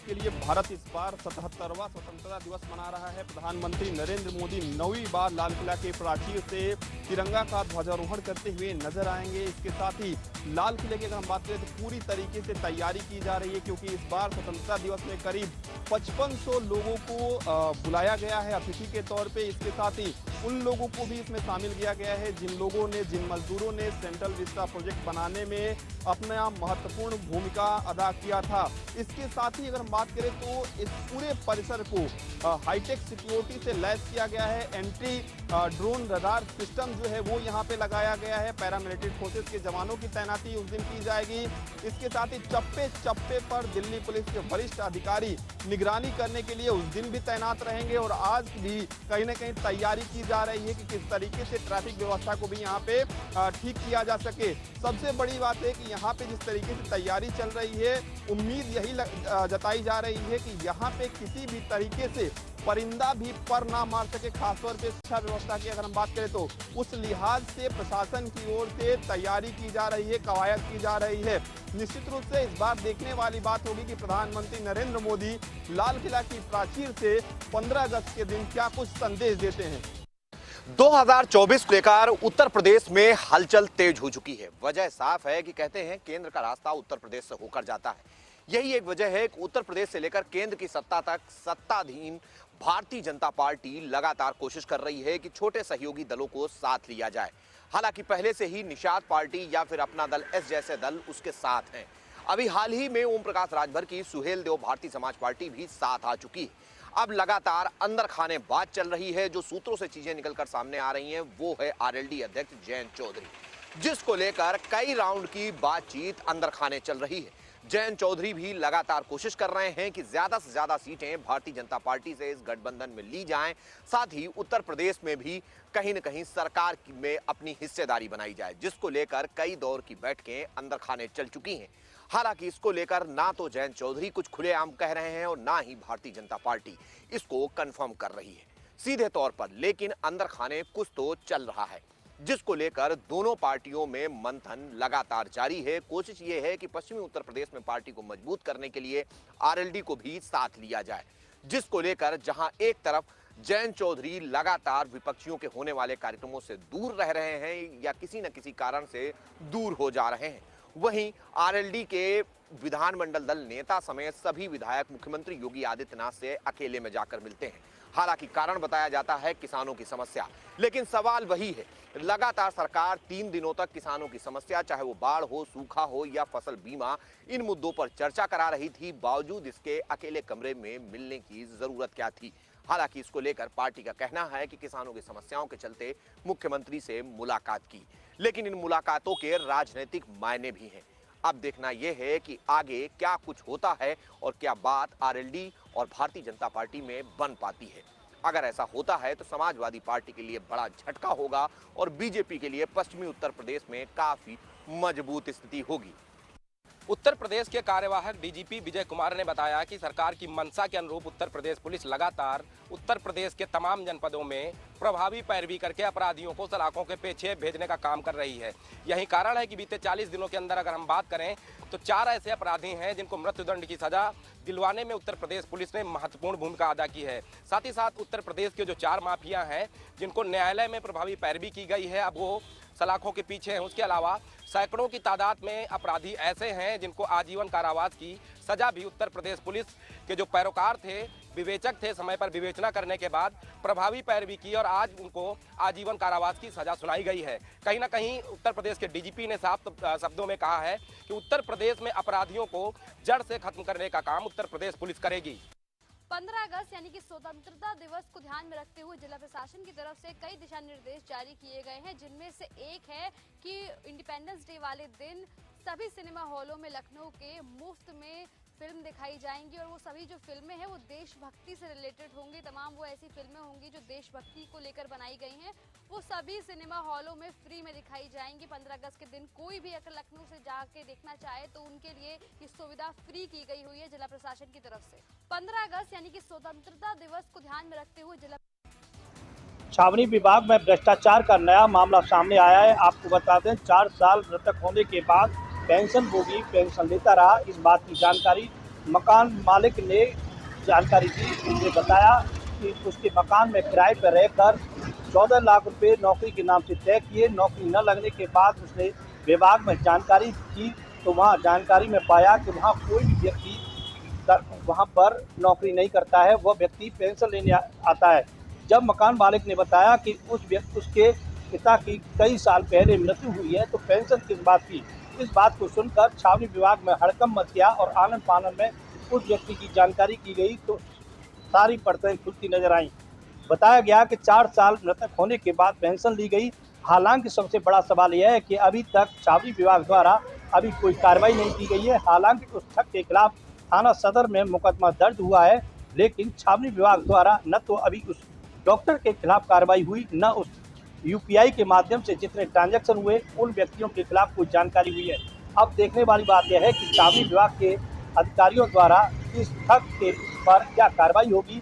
के लिए भारत इस बार 77वां स्वतंत्रता दिवस मना रहा है। प्रधानमंत्री नरेंद्र मोदी 9वीं बार लाल किला के प्राचीर से तिरंगा का ध्वजारोहण करते हुए नजर आएंगे। इसके साथ ही लाल किले की अगर हम बात करें तो पूरी तरीके से तैयारी की जा रही है, क्योंकि इस बार स्वतंत्रता दिवस में करीब 5500 लोगों को बुलाया गया है अतिथि के तौर पे। इसके साथ ही उन लोगों को भी इसमें शामिल किया गया है जिन मजदूरों ने सेंट्रल विस्टा प्रोजेक्ट बनाने में अपना महत्वपूर्ण भूमिका अदा किया था। इसके साथ ही अगर हम बात करें तो इस पूरे परिसर को हाईटेक सिक्योरिटी से लैस किया गया है। एंटी ड्रोन रडार सिस्टम जो है वो यहाँ पे लगाया गया है। पैरामिलिट्री फोर्सेस के जवानों की तैनाती उस दिन की जाएगी। इसके साथ ही चप्पे चप्पे पर दिल्ली पुलिस के वरिष्ठ अधिकारी निगरानी करने के लिए उस दिन भी तैनात रहेंगे। और आज भी कहीं ना कहीं तैयारी की जा रही है कि किस तरीके से ट्रैफिक व्यवस्था को भी यहाँ पे ठीक किया जा सके। सबसे बड़ी बात है कि यहाँ पे जिस तरीके से तैयारी चल रही है, उम्मीद यही जताई जा रही है कि यहाँ पे किसी भी तरीके से परिंदा भी पर ना मार सके। खासतौर पे शिक्षा व्यवस्था की अगर हम बात करें तो उस लिहाज से प्रशासन की ओर से तैयारी की जा रही है, कवायद की जा रही है। निश्चित रूप से इस बार देखने वाली बात होगी कि प्रधानमंत्री नरेंद्र मोदी लाल किला की प्राचीर से 15 अगस्त के दिन क्या कुछ संदेश देते हैं। 2024 को लेकर उत्तर प्रदेश में हलचल तेज हो चुकी है। वजह साफ है कि कहते हैं केंद्र का रास्ता उत्तर प्रदेश से होकर जाता है। यही एक वजह है कि उत्तर प्रदेश से लेकर केंद्र की सत्ता तक सत्ताधीन भारतीय जनता पार्टी लगातार कोशिश कर रही है कि छोटे सहयोगी दलों को साथ लिया जाए। हालांकि पहले से ही निषाद पार्टी या फिर अपना दल एस जैसे दल उसके साथ हैं। अभी हाल ही में ओम प्रकाश राजभर की सुहेलदेव भारतीय समाज पार्टी भी साथ आ चुकी है। अब लगातार अंदर खाने बात चल रही है। जो सूत्रों से चीजें निकलकर सामने आ रही हैं वो है आरएलडी अध्यक्ष जयंत चौधरी, जिसको लेकर कई राउंड की बातचीत अंदर खाने चल रही है। जयंत चौधरी भी लगातार कोशिश कर रहे हैं कि ज्यादा से ज्यादा सीटें भारतीय जनता पार्टी से इस गठबंधन में ली जाएं, साथ ही उत्तर प्रदेश में भी कहीं न कहीं सरकार में अपनी हिस्सेदारी बनाई जाए, जिसको लेकर कई दौर की बैठकें अंदर खाने चल चुकी हैं। हालांकि इसको लेकर ना तो जयंत चौधरी कुछ खुलेआम कह रहे हैं और ना ही भारतीय जनता पार्टी इसको कंफर्म कर रही है सीधे तौर पर, लेकिन अंदर खाने कुछ तो चल रहा है, जिसको लेकर दोनों पार्टियों में मंथन लगातार जारी है। कोशिश ये है कि पश्चिमी उत्तर प्रदेश में पार्टी को मजबूत करने के लिए आरएलडी को भी साथ लिया जाए, जिसको लेकर जहां एक तरफ जयंत चौधरी लगातार विपक्षियों के होने वाले कार्यक्रमों से दूर रह रहे हैं या किसी न किसी कारण से दूर हो जा रहे हैं, वहीं आरएलडी के विधानमंडल दल नेता समेत सभी विधायक मुख्यमंत्री योगी आदित्यनाथ से अकेले में जाकर मिलते हैं। हालांकि कारण बताया जाता है किसानों की समस्या, लेकिन सवाल वही है, लगातार सरकार 3 दिनों तक किसानों की समस्या, चाहे वो बाढ़ हो, सूखा हो या फसल बीमा, इन मुद्दों पर चर्चा करा रही थी। बावजूद इसके अकेले कमरे में मिलने की जरूरत क्या थी। हालांकि इसको लेकर पार्टी का कहना है कि किसानों की समस्याओं के चलते मुख्यमंत्री से मुलाकात की, लेकिन इन मुलाकातों के राजनीतिक मायने भी हैं। अब देखना यह है कि आगे क्या कुछ होता है और क्या बात आरएलडी और भारतीय जनता पार्टी में बन पाती है। अगर ऐसा होता है तो समाजवादी पार्टी के लिए बड़ा झटका होगा और बीजेपी के लिए पश्चिमी उत्तर प्रदेश में काफी मजबूत स्थिति होगी। उत्तर प्रदेश के कार्यवाहक डीजीपी विजय कुमार ने बताया कि सरकार की मंशा के अनुरूप उत्तर प्रदेश पुलिस लगातार उत्तर प्रदेश के तमाम जनपदों में प्रभावी पैरवी करके अपराधियों को सलाखों के पीछे भेजने का काम कर रही है। यही कारण है कि बीते 40 दिनों के अंदर अगर हम बात करें तो 4 ऐसे अपराधी हैं जिनको मृत्युदंड की सजा दिलवाने में उत्तर प्रदेश पुलिस ने महत्वपूर्ण भूमिका अदा की है। साथ ही साथ उत्तर प्रदेश के जो 4 माफिया हैं जिनको न्यायालय में प्रभावी पैरवी की गई है, अब वो सलाखों के पीछे हैं। उसके अलावा सैकड़ों की तादाद में अपराधी ऐसे हैं जिनको आजीवन कारावास की सजा भी उत्तर प्रदेश पुलिस के जो पैरोकार थे, विवेचक थे, समय पर विवेचना करने के बाद प्रभावी पैरवी की और आज उनको आजीवन कारावास की सजा सुनाई गई है। कहीं ना कहीं उत्तर प्रदेश के डीजीपी ने साफ शब्दों में कहा है कि उत्तर प्रदेश में अपराधियों को जड़ से खत्म करने का काम उत्तर प्रदेश पुलिस करेगी। 15 अगस्त यानी कि स्वतंत्रता दिवस को ध्यान में रखते हुए जिला प्रशासन की तरफ से कई दिशा निर्देश जारी किए गए हैं, जिनमें से एक है कि इंडिपेंडेंस डे वाले दिन सभी सिनेमा हॉलों में लखनऊ के मुफ्त में फिल्म दिखाई जाएंगी और वो सभी जो फिल्में हैं वो देशभक्ति से रिलेटेड होंगी। तमाम वो ऐसी फिल्में होंगी जो देशभक्ति को लेकर बनाई गई हैं, वो सभी सिनेमा हॉलों में फ्री में दिखाई जाएंगी। 15 अगस्त के दिन कोई भी अगर लखनऊ से जाके देखना चाहे तो उनके लिए ये सुविधा फ्री की गई हुई है जिला प्रशासन की तरफ से। 15 अगस्त यानी कि स्वतंत्रता दिवस को ध्यान में रखते हुए जिला छावनी विभाग में भ्रष्टाचार का नया मामला सामने आया है। आपको बता दें, 4 साल मृतक होने के बाद पेंशन भोगी पेंशन लेता रहा। इस बात की जानकारी मकान मालिक ने जानकारी दी। उसने बताया कि उसके मकान में किराए पर रहकर 14 लाख रुपए नौकरी के नाम से तय किए। नौकरी न लगने के बाद उसने विभाग में जानकारी की तो वहाँ जानकारी में पाया कि वहाँ कोई भी व्यक्ति वहाँ पर नौकरी नहीं करता है, वह व्यक्ति पेंशन लेने आता है। जब मकान मालिक ने बताया कि उसके पिता की कई साल पहले मृत्यु हुई है तो पेंशन किस बात की, इस बात को सुनकर छावनी विभाग में हड़कंप मच गया और आनन फानन में उस व्यक्ति की जानकारी की गई तो सारी परतें खुलती नजर आईं। बताया गया कि 4 साल मृतक होने के बाद पेंशन ली गई। हालांकि सबसे बड़ा सवाल यह है कि अभी तक छावनी विभाग द्वारा अभी कोई कार्रवाई नहीं की गई है। हालांकि उस ठग के खिलाफ थाना सदर में मुकदमा दर्ज हुआ है, लेकिन छावनी विभाग द्वारा न तो अभी उस डॉक्टर के खिलाफ कार्रवाई हुई, न उस यूपीआई के माध्यम से जितने ट्रांजैक्शन हुए उन व्यक्तियों के खिलाफ कोई जानकारी हुई है। अब देखने वाली बात यह है कि छावनी विभाग के अधिकारियों द्वारा इस ठग के पर क्या कार्रवाई होगी।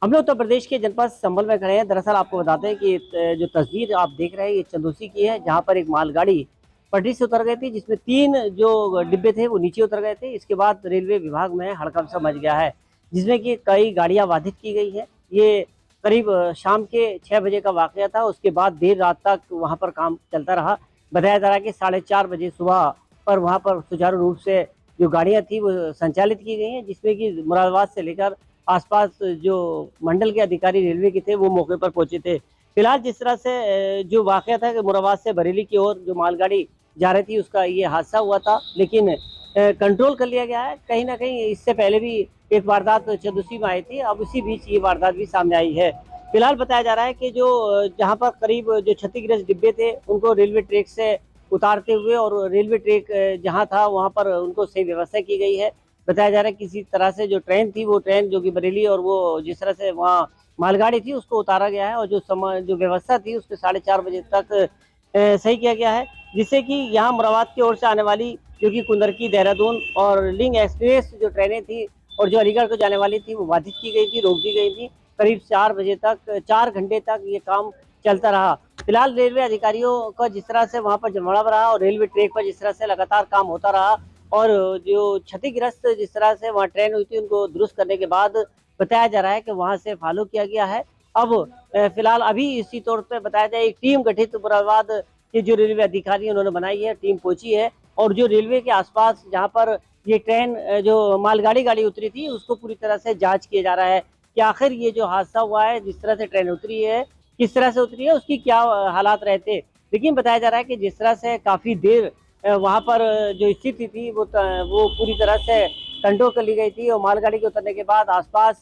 हम लोग उत्तर प्रदेश के जनपद संभल में खड़े हैं। दरअसल आपको बताते हैं कि जो तस्वीर आप देख रहे हैं ये चंदौसी की है, जहां पर एक मालगाड़ी पटरी से उतर गई थी, जिसमें 3 जो डिब्बे थे वो नीचे उतर गए थे। इसके बाद रेलवे विभाग में हड़कंप सा मच गया है, जिसमें कि कई गाड़ियां बाधित की गई है। ये करीब शाम के 6 बजे का वाकया था। उसके बाद देर रात तक वहां पर काम चलता रहा। बताया जा रहा है कि 4:30 बजे सुबह पर वहां पर सुचारू रूप से जो गाड़ियां थी वो संचालित की गई हैं, जिसमें कि मुरादाबाद से लेकर आसपास जो मंडल के अधिकारी रेलवे के थे वो मौके पर पहुंचे थे। फिलहाल जिस तरह से जो वाकया था कि मुरादाबाद से बरेली की ओर जो मालगाड़ी जा रही थी उसका ये हादसा हुआ था, लेकिन कंट्रोल कर लिया गया है। कहीं ना कहीं इससे पहले भी एक वारदात चंदौसी में आई थी, अब इसी बीच ये वारदात भी सामने आई है। फिलहाल बताया जा रहा है कि जो जहाँ पर करीब जो क्षतिग्रस्त डिब्बे थे उनको रेलवे ट्रैक से उतारते हुए और रेलवे ट्रैक जहाँ था वहाँ पर उनको सही व्यवस्था की गई है। बताया जा रहा है किसी तरह से जो ट्रेन थी वो ट्रेन जो कि बरेली और वो जिस तरह से वहाँ मालगाड़ी थी उसको उतारा गया है और जो व्यवस्था थी उसके 4:30 बजे तक सही किया गया है, जिससे कि यहाँ मुरादाबाद की ओर से आने वाली जो कि कुंदरकी, देहरादून और लिंक एक्सप्रेस जो ट्रेनें थी और जो अलीगढ़ को जाने वाली थी वो बाधित की गई थी, रोक दी गई थी। करीब 4 बजे तक 4 घंटे तक ये काम चलता रहा। फिलहाल रेलवे अधिकारियों का जिस तरह से वहाँ पर जमावड़ा रहा और रेलवे ट्रैक पर जिस तरह से लगातार काम होता रहा और जो क्षतिग्रस्त जिस तरह से वहाँ ट्रेन हुई थी उनको दुरुस्त करने के बाद बताया जा रहा है कि वहाँ से फॉलो किया गया है। अब फिलहाल अभी इसी तौर पे बताया जाए एक टीम गठित मुरादाबाद के जो रेलवे अधिकारी उन्होंने बनाई है, टीम पहुंची है और जो रेलवे के आसपास जहाँ पर ये ट्रेन जो मालगाड़ी उतरी थी उसको पूरी तरह से जांच किया जा रहा है कि आखिर ये जो हादसा हुआ है जिस तरह से ट्रेन उतरी है किस तरह से उतरी है उसकी क्या हालात रहते। लेकिन बताया जा रहा है कि जिस तरह से काफी देर वहाँ पर जो स्थिति थी वो पूरी तरह से कंट्रोल कर ली गई थी और मालगाड़ी के उतरने के बाद आसपास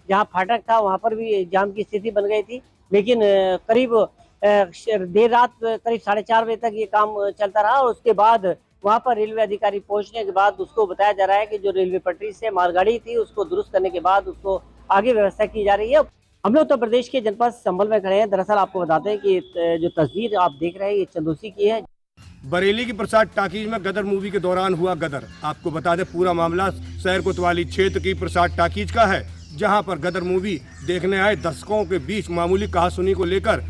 जहाँ फाटक था वहाँ पर भी जाम की स्थिति बन गई थी। लेकिन करीब देर रात करीब 4:30 बजे तक ये काम चलता रहा और उसके बाद वहाँ पर रेलवे अधिकारी पहुँचने के बाद उसको बताया जा रहा है कि जो रेलवे पटरी से मालगाड़ी थी उसको दुरुस्त करने के बाद उसको आगे व्यवस्था की जा रही है। हम लोग उत्तर प्रदेश के जनपद संभल में खड़े हैं। दरअसल आपको बताते हैं कि जो तस्वीर आप देख रहे हैं ये चंदौसी की है। बरेली की प्रसाद टाकीज में गदर मूवी के दौरान हुआ गदर। आपको बता दें पूरा मामला शहर कोतवाली क्षेत्र की प्रसाद टाकीज का है, जहां पर गदर मूवी देखने आए दर्शकों के बीच मामूली कहासुनी को लेकर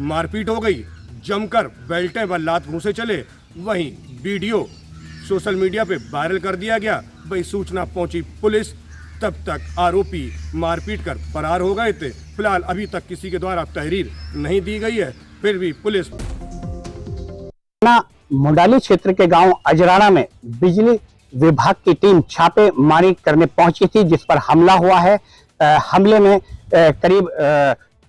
मारपीट हो गई। जमकर बेल्टें व लात घूंसे चले। वहीं वीडियो सोशल मीडिया पे वायरल कर दिया गया। वही सूचना पहुंची पुलिस, तब तक आरोपी मारपीट कर फरार हो गए थे। फिलहाल अभी तक किसी के द्वारा तहरीर नहीं दी गई है, फिर भी पुलिस मुंडाली क्षेत्र के गांव अजराना में बिजली विभाग की टीम छापेमारी करने पहुंची थी, जिस पर हमला हुआ है। हमले में करीब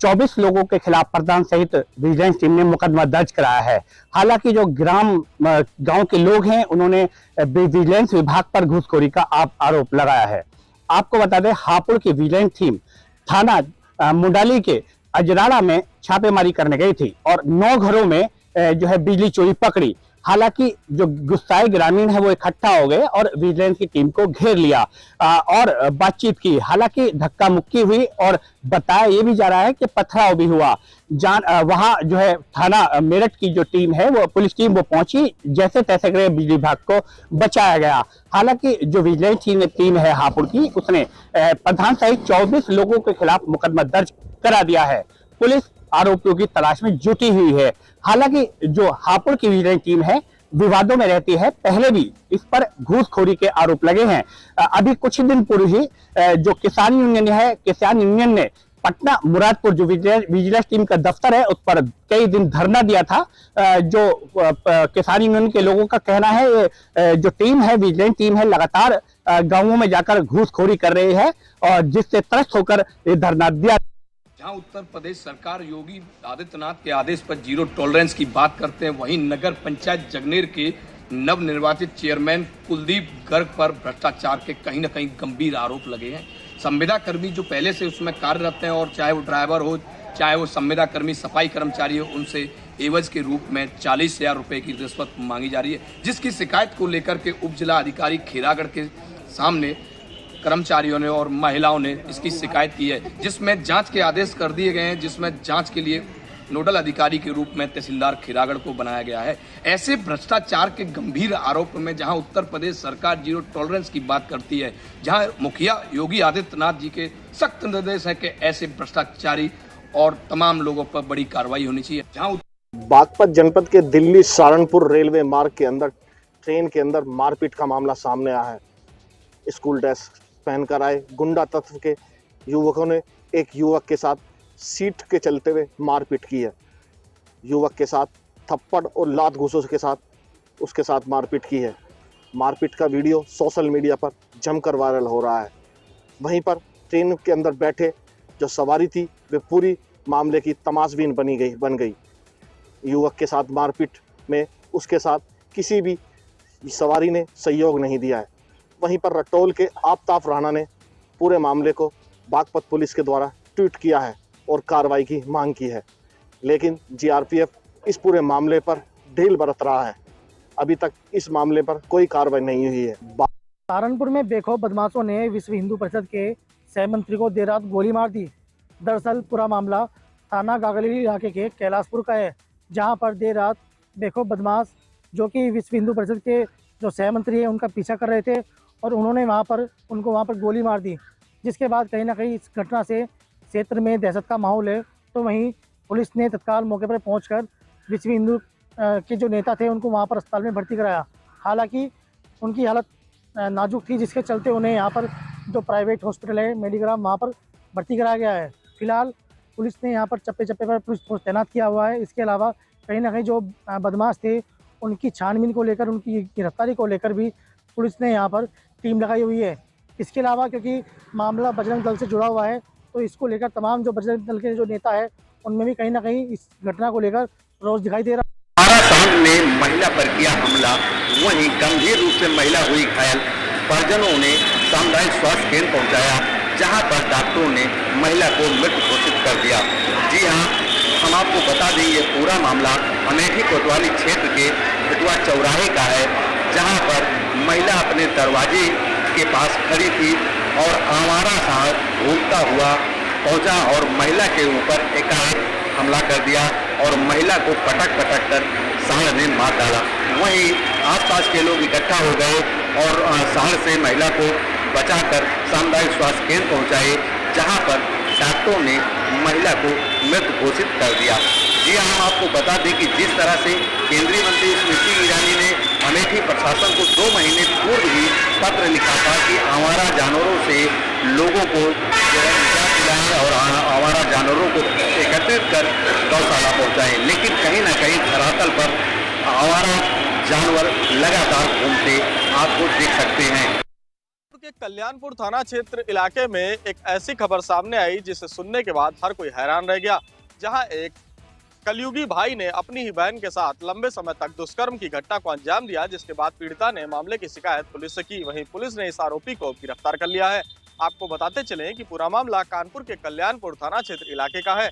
24 लोगों के खिलाफ प्रधान सहित विजिलेंस टीम ने मुकदमा दर्ज कराया है। हालांकि जो गांव के लोग हैं उन्होंने विजिलेंस विभाग पर घूसखोरी का आरोप लगाया है। आपको बता दें हापुड़ की विजिलेंस टीम थाना मुंडाली के अजराना में छापेमारी करने गई थी और 9 घरों में जो है बिजली चोरी पकड़ी। हालांकि जो गुस्साए ग्रामीण है वो इकट्ठा हो गए और विजिलेंस की टीम को घेर लिया और बातचीत की। हालांकि धक्का मुक्की हुई और बताया ये भी जा रहा है कि पथराव भी हुआ। वहां जो है थाना मेरठ की जो टीम है वो पुलिस टीम वो पहुंची, जैसे तैसे करके बिजली विभाग को बचाया गया। हालांकि जो विजिलेंस टीम है हापुड़ की उसने प्रधान सहित 24 लोगों के खिलाफ मुकदमा दर्ज करा दिया है। पुलिस आरोपियों की तलाश में जुटी हुई है। हालांकि जो हापुड़ की विजिलेंस टीम है विवादों में रहती है। पहले भी इस पर घूसखोरी के आरोप लगे हैं। अभी कुछ दिन पूर्व ही जो किसान यूनियन है, किसान यूनियन ने पटना मुरादपुर जो विजिलेंस टीम का दफ्तर है उस पर कई दिन धरना दिया था। जो किसान यूनियन के लोगों का कहना है जो टीम है, विजिलेंस टीम है, लगातार गांवों में जाकर घूसखोरी कर रही है और जिससे त्रस्त होकर ये धरना दिया। जहां उत्तर प्रदेश सरकार योगी आदित्यनाथ के आदेश पर जीरो टॉलरेंस की बात करते हैं, वहीं नगर पंचायत जगनेर के नवनिर्वाचित चेयरमैन कुलदीप गर्ग पर भ्रष्टाचार के कहीं न कहीं गंभीर आरोप लगे हैं। संविदा कर्मी जो पहले से उसमें कार्यरत हैं और चाहे वो ड्राइवर हो, चाहे वो संविदा कर्मी सफाई कर्मचारी हो, उनसे एवज के रूप में 40,000 रुपए की रिश्वत मांगी जा रही है, जिसकी शिकायत को लेकर के उप जिला अधिकारी खीरागढ़ के सामने कर्मचारियों ने और महिलाओं ने इसकी शिकायत की है, जिसमें जांच के आदेश कर दिए गए हैं, जिसमें जांच के लिए नोडल अधिकारी के रूप में तहसीलदार खीरागढ़ को बनाया गया है। ऐसे भ्रष्टाचार के गंभीर आरोप में जहां उत्तर प्रदेश सरकार जीरो टॉलरेंस की बात करती है, जहां मुखिया योगी आदित्यनाथ जी के सख्त निर्देश है कि ऐसे भ्रष्टाचारी और तमाम लोगों पर बड़ी कार्रवाई होनी चाहिए। जहां बागपत जनपद के दिल्ली सहारनपुर रेलवे मार्ग के अंदर ट्रेन के अंदर मारपीट का मामला सामने आया है। स्कूल ड्रेस पहनकर आए गुंडा तत्व के युवकों ने एक युवक के साथ सीट के चलते हुए मारपीट की है। युवक के साथ थप्पड़ और लात घूसों के साथ उसके साथ मारपीट की है। मारपीट का वीडियो सोशल मीडिया पर जमकर वायरल हो रहा है। वहीं पर ट्रेन के अंदर बैठे जो सवारी थी वे पूरी मामले की तमाशबीन बन गई। युवक के साथ मारपीट में उसके साथ किसी भी सवारी ने सहयोग नहीं दिया है। वहीं पर रटौल के आफ्ताब राणा ने पूरे मामले को बागपत पुलिस के द्वारा ट्वीट किया है और कार्रवाई की मांग की है, लेकिन जीआरपीएफ इस पूरे मामले पर ढील बरत रहा है। अभी तक इस मामले पर कोई कार्रवाई नहीं हुई है। सहारनपुर में बेखौफ बदमाशों ने विश्व हिंदू परिषद के सह मंत्री को देर रात गोली मार दी। दरअसल पूरा मामला थाना गागली इलाके के कैलाशपुर का है, जहां पर देर रात बेखौफ बदमाश जो कि विश्व हिंदू परिषद के जो सह मंत्री है उनका पीछा कर रहे थे और उन्होंने उनको वहाँ पर गोली मार दी, जिसके बाद कहीं ना कहीं इस घटना से क्षेत्र में दहशत का माहौल है। तो वहीं पुलिस ने तत्काल मौके पर पहुंचकर विश्व हिंदू के जो नेता थे उनको वहाँ पर अस्पताल में भर्ती कराया। हालांकि उनकी हालत नाजुक थी, जिसके चलते उन्हें यहाँ पर जो प्राइवेट हॉस्पिटल है मेडिग्राम वहाँ पर भर्ती कराया गया है। फिलहाल पुलिस ने यहाँ पर चप्पे चप्पे पर पुलिस फोर्स तैनात किया हुआ है। इसके अलावा कहीं ना कहीं जो बदमाश थे उनकी छानबीन को लेकर, उनकी गिरफ्तारी को लेकर भी पुलिस ने यहाँ पर टीम लगाई हुई है। इसके अलावा क्योंकि मामला बजरंग दल से जुड़ा हुआ है, तो इसको लेकर तमाम जो बजरंग दल के जो नेता है उनमें भी कहीं ना कहीं इस घटना को लेकर रोष दिखाई दे रहा है। सारण में महिला पर किया हमला, वहीं गंभीर रूप से महिला हुई घायल। परिजनों ने सामुदायिक स्वास्थ्य केंद्र पहुंचाया, जहां पर डॉक्टरों ने महिला को मृत घोषित कर दिया। जी हां, हम आपको बता दें ये पूरा मामला अमेठी कोतवाली क्षेत्र के भटुआ चौराहे का है, जहां पर महिला अपने दरवाजे के पास खड़ी थी और आवारा सांड घूमता हुआ पहुंचा और महिला के ऊपर एकाएक हमला कर दिया और महिला को पटक कर सांड ने मार डाला। वहीं आसपास के लोग इकट्ठा हो गए और सांड से महिला को बचाकर सामुदायिक स्वास्थ्य केंद्र पहुंचाए, जहां पर डॉक्टरों ने महिला को मृत घोषित कर दिया। जी हम आपको बता दें कि जिस तरह से केंद्रीय मंत्री स्मृति ईरानी ने अमेठी प्रशासन को 2 महीने पूर्व ही पत्र लिखा था कि आवारा जानवरों से लोगों को निजात दिलाएं और आवारा जानवरों को एकत्रित कर गौशाला पहुंचाएं, लेकिन कहीं ना कहीं धरातल पर आवारा जानवर लगातार घूमते आपको देख सकते हैं। के कल्याणपुर थाना क्षेत्र इलाके में एक ऐसी खबर सामने आई जिसे सुनने के बाद हर कोई हैरान रह गया, जहां एक कलयुगी भाई ने अपनी ही बहन के साथ लंबे समय तक दुष्कर्म की घटना को अंजाम दिया, जिसके बाद पीड़िता ने मामले की शिकायत पुलिस से की। वहीं पुलिस ने इस आरोपी को गिरफ्तार कर लिया है। आपको बताते चले कि पूरा मामला कानपुर के कल्याणपुर थाना क्षेत्र इलाके का है,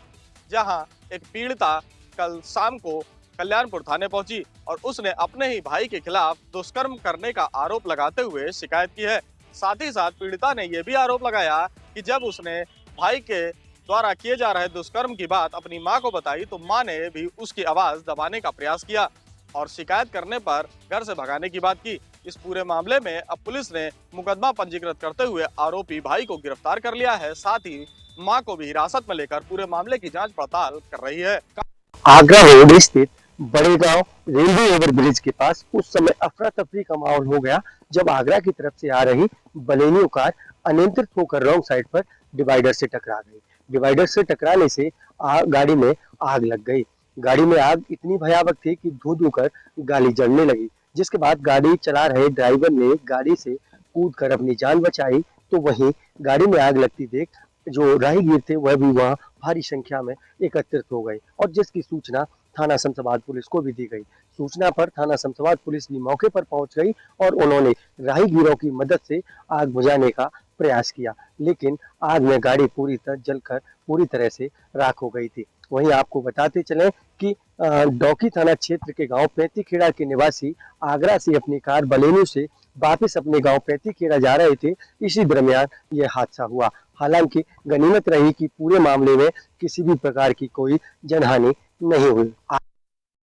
जहां एक पीड़िता कल शाम को कल्याणपुर थाने पहुंची और उसने अपने ही भाई के खिलाफ दुष्कर्म करने का आरोप लगाते हुए शिकायत की है। साथ ही साथ पीड़िता ने यह भी आरोप लगाया कि जब उसने भाई के द्वारा किए जा रहे दुष्कर्म की बात अपनी मां को बताई तो मां ने भी उसकी आवाज दबाने का प्रयास किया और शिकायत करने पर घर से भगाने की बात की। इस पूरे मामले में अब पुलिस ने मुकदमा पंजीकृत करते हुए आरोपी भाई को गिरफ्तार कर लिया है। साथ ही मां को भी हिरासत में लेकर पूरे मामले की जांच पड़ताल कर रही है। आगरा रोड स्थित बड़े गांव रेलवे ओवरब्रिज के पास उस समय अफरा तफरी का माहौल हो गया जब आगरा की तरफ से आ रही बलेनो कार अनियंत्रित होकर रॉन्ग साइड पर डिवाइडर से टकरा गई। डिवाइडर से टकराने से गाड़ी में आग लग गई। गाड़ी में आग इतनी भयावह थी कि धू धू कर गाड़ी जलने लगी, जिसके बाद गाड़ी चला रहे ड्राइवर ने गाड़ी से कूदकर अपनी जान बचाई। तो वहीं गाड़ी में आग लगती देख जो राहगीर थे वह भी वहां भारी संख्या में एकत्रित हो गए और जिसकी सूचना थाना शमशाबाद पुलिस को भी दी गई। सूचना पर थाना शमशाबाद पुलिस भी मौके पर पहुंच गई और उन्होंने राहगीरों की मदद से आग बुझाने का प्रयास किया, लेकिन आग में गाड़ी पूरी तरह जलकर पूरी तरह से राख हो गई थी। वहीं आपको बताते चलें कि डौकी थाना क्षेत्र के गांव पैंतीखेड़ा के निवासी आगरा से अपनी कार बलेनो से वापस अपने गांव पैंतीखेड़ा जा रहे थे। इसी दरमियान यह हादसा हुआ। हालांकि गनीमत रही कि पूरे मामले में किसी भी प्रकार की कोई जनहानि नहीं हुई।